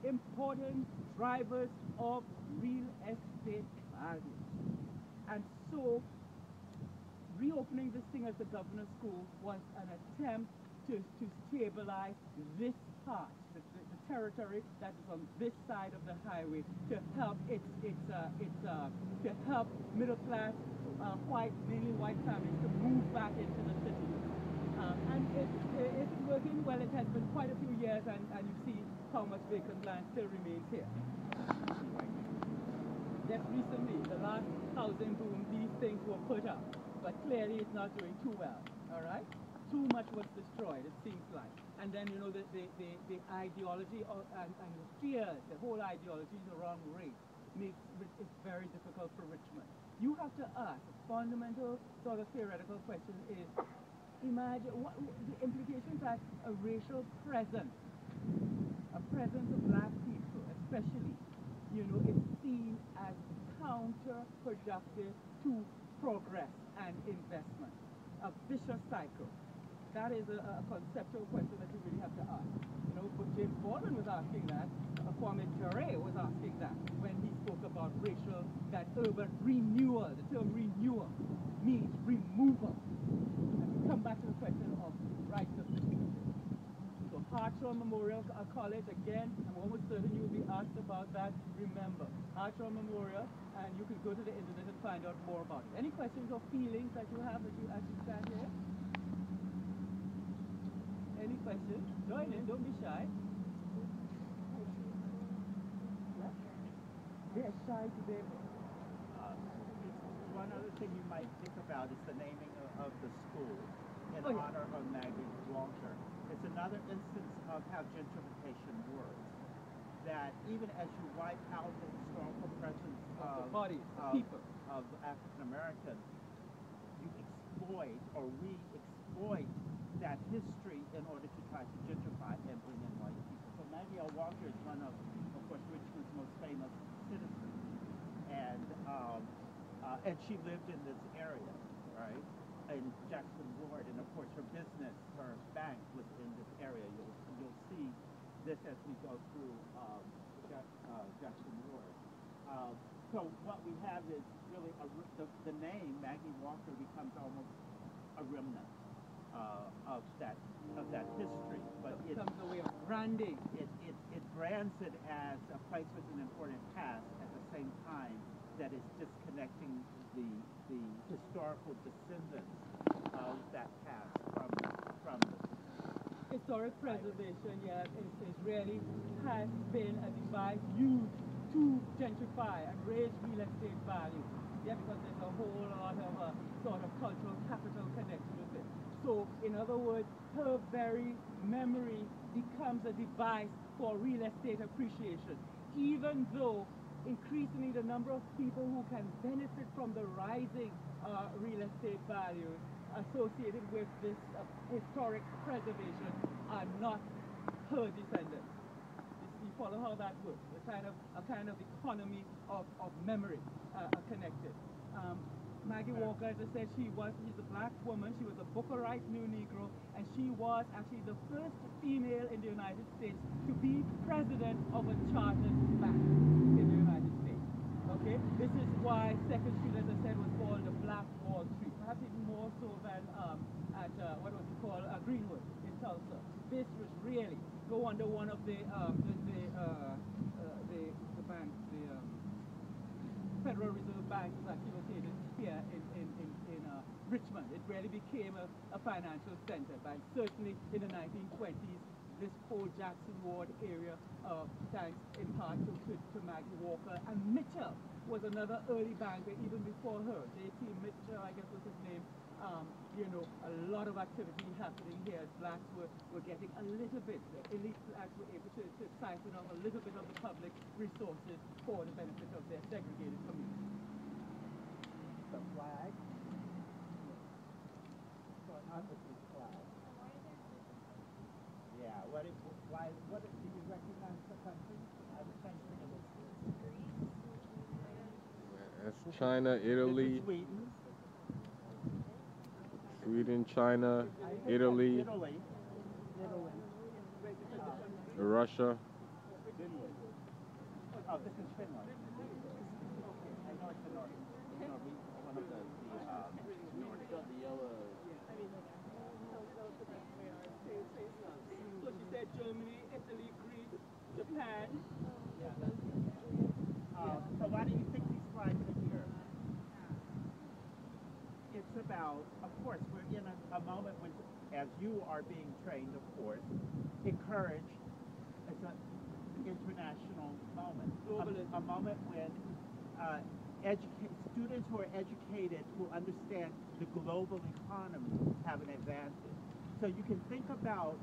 important drivers of real estate value. And so reopening this thing as the governor's school was an attempt to stabilize this part, the territory that is on this side of the highway, to help to help middle class white, mainly white families to move back into the city. And it's working well. It has been quite a few years, and you see how much vacant land still remains here. Just recently, the last housing boom, these things were put up, but clearly it's not doing too well, all right? Too much was destroyed, it seems like. And then, you know, the ideology and the fears, the whole ideology around race makes it very difficult for Richmond. You have to ask, a fundamental sort of theoretical question is, imagine what the implications that a racial presence, a presence of black people especially, you know, is seen as counterproductive to progress and investment. A vicious cycle. That is a conceptual question that you really have to ask. You know, but James Baldwin was asking that, Kwame Ture was asking that when he spoke about racial, that urban renewal, the term renewal means removal. And we come back to the question of rights of citizenship. So Hartshaw Memorial College, again, I'm almost certain you'll be asked about that. Remember, Hartshaw Memorial, and you can go to the internet and find out more about it. Any questions or feelings that you have as you stand here? Any questions? Join in, don't be shy. Yeah? They are shy today. One other thing you might think about is the naming of the school in honor of Maggie Walker. It's another instance of how gentrification works. That even as you wipe out the historical presence of African Americans, you exploit or re-exploit that history in order to try to gentrify and bring in white people. So Maggie L. Walker is one of course, Richmond's most famous citizens, and she lived in this area, right, in Jackson Ward, and of course her business, her bank was in this area. You'll see this as we go through Jackson Ward. So what we have is really the name Maggie Walker becomes almost a remnant of that history, but it becomes a way of branding. It brands it as a place with an important past at the same time that is disconnecting the historical descendants of that past from the historic preservation. Yeah, is really has been a device used to gentrify and raise real estate value. Yeah, because there's a whole lot of sort of cultural capital connected with it. So, in other words, her very memory becomes a device for real estate appreciation, even though increasingly the number of people who can benefit from the rising real estate values associated with this historic preservation are not her descendants. You follow how that works? A kind of economy of memory connected. Maggie Walker, as I said, she's a black woman. She was a Booker Wright New Negro, and she was actually the first female in the United States to be president of a chartered bank in the United States. Okay, this is why Second Street, as I said, was called the Black Wall Street, perhaps even more so than at what was it called, Greenwood in Tulsa. This was really no wonder one of the banks, the Federal Reserve Bank, is actually located here in Richmond. It really became a financial center. But certainly in the 1920s, this whole Jackson Ward area, thanks in part to Maggie Walker. And Mitchell was another early banker even before her. J.T. Mitchell, I guess was his name. You know, a lot of activity happening here. Blacks were getting a little bit, elite blacks were able to siphon off a little bit of the public resources for the benefit of their segregated community. The flag. What's going on with this flag? Yeah, do you recognize the country? I was trying to think of it. That's China, Italy. Sweden. Sweden, China, Italy, Russia. Oh, this is Finland. Okay, I know it's the North. You know, one of the Nordic. So she said Germany, Italy, Greece, Japan. Yeah, that's so why do you think these slides are here? It's about, of course, we're in a moment when, as you are being trained, of course, encouraged. It's an international moment. A moment when students who are educated, who understand the global economy, have an advantage. So you can think about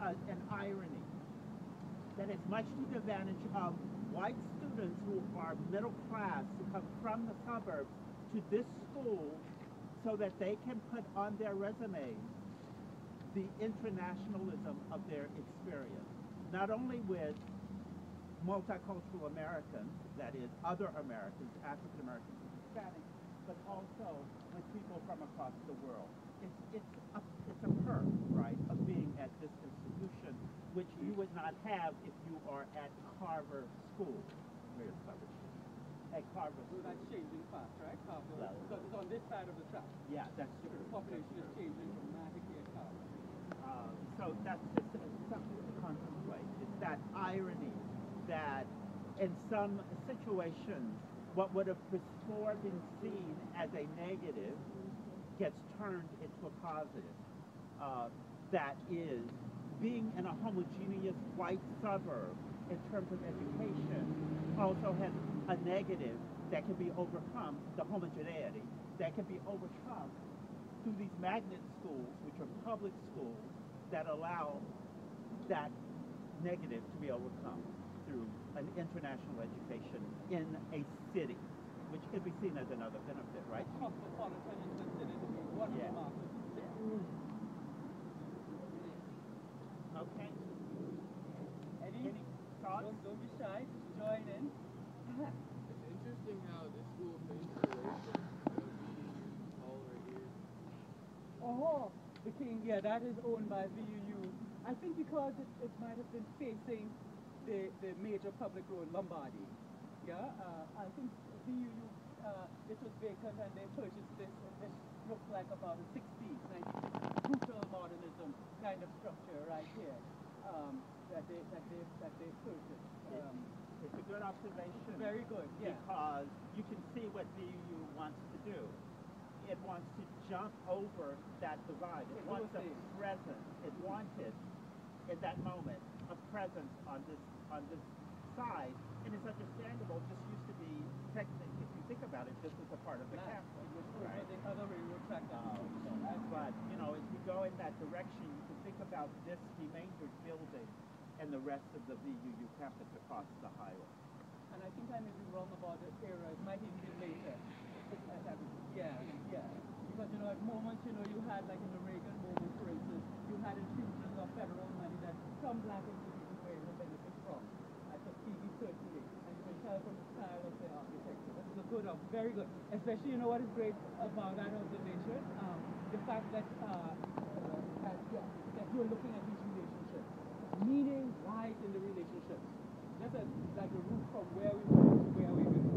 an irony that is much to the advantage of white students who are middle class, who come from the suburbs to this school so that they can put on their resumes the internationalism of their experience. Not only with multicultural Americans, that is, other Americans, African Americans, Hispanics, but also with people from across the world. It's a perk, right, of being at this institution, which you would not have if you are at Carver School. Where's Carver School? At Carver School. So that's changing fast, right? Carver, because it's on this side of the track. Yeah, that's true. The population is changing dramatically at Carver. So that's just something to contemplate. It's that irony that in some situations, what would have before been seen as a negative gets turned into a positive. That is, being in a homogeneous white suburb in terms of education also has a negative that can be overcome, the homogeneity, that can be overcome through these magnet schools, which are public schools, that allow that negative to be overcome through an international education in a city, which could be seen as another benefit, right? Cosmopolitan is considered to be one of the markers. Okay. Any thoughts? Don't be shy. Join in. It's interesting how this school faces the hall right here. Oh, the King, yeah, that is owned by VUU. I think because it might have been facing the major public road, Lombardy. Yeah, I think VUU, it was vacant and they purchased this. This looks like about a 60s, 90s, brutal modernism kind of structure right here that they purchased. It's a good observation. Very good, yeah. Because you can see what VU wants to do. It wants to jump over that divide. It wants a presence. It wanted, in that moment, a presence on this side. And it's understandable. This used to be, technically, if you think about it, this was a part of the campus. Right. The other railroad track. But, you know, as we go in that direction, you can think about this remaindered building and the rest of the VUU campus across the highway. And I think I may be wrong about the era. It might even be later. Yeah. Because, you know, at moments, you know, you had, like in the Reagan moment, for instance, you had infusions of federal money that some black institutions were able to benefit from. At the TV, certainly. And you can tell from the style of the architecture. This is a good, very good. Especially, you know what is great about that observation? The fact that you're looking at these relationships. Meaning lies in the relationships. That's like a route from where we were to where we will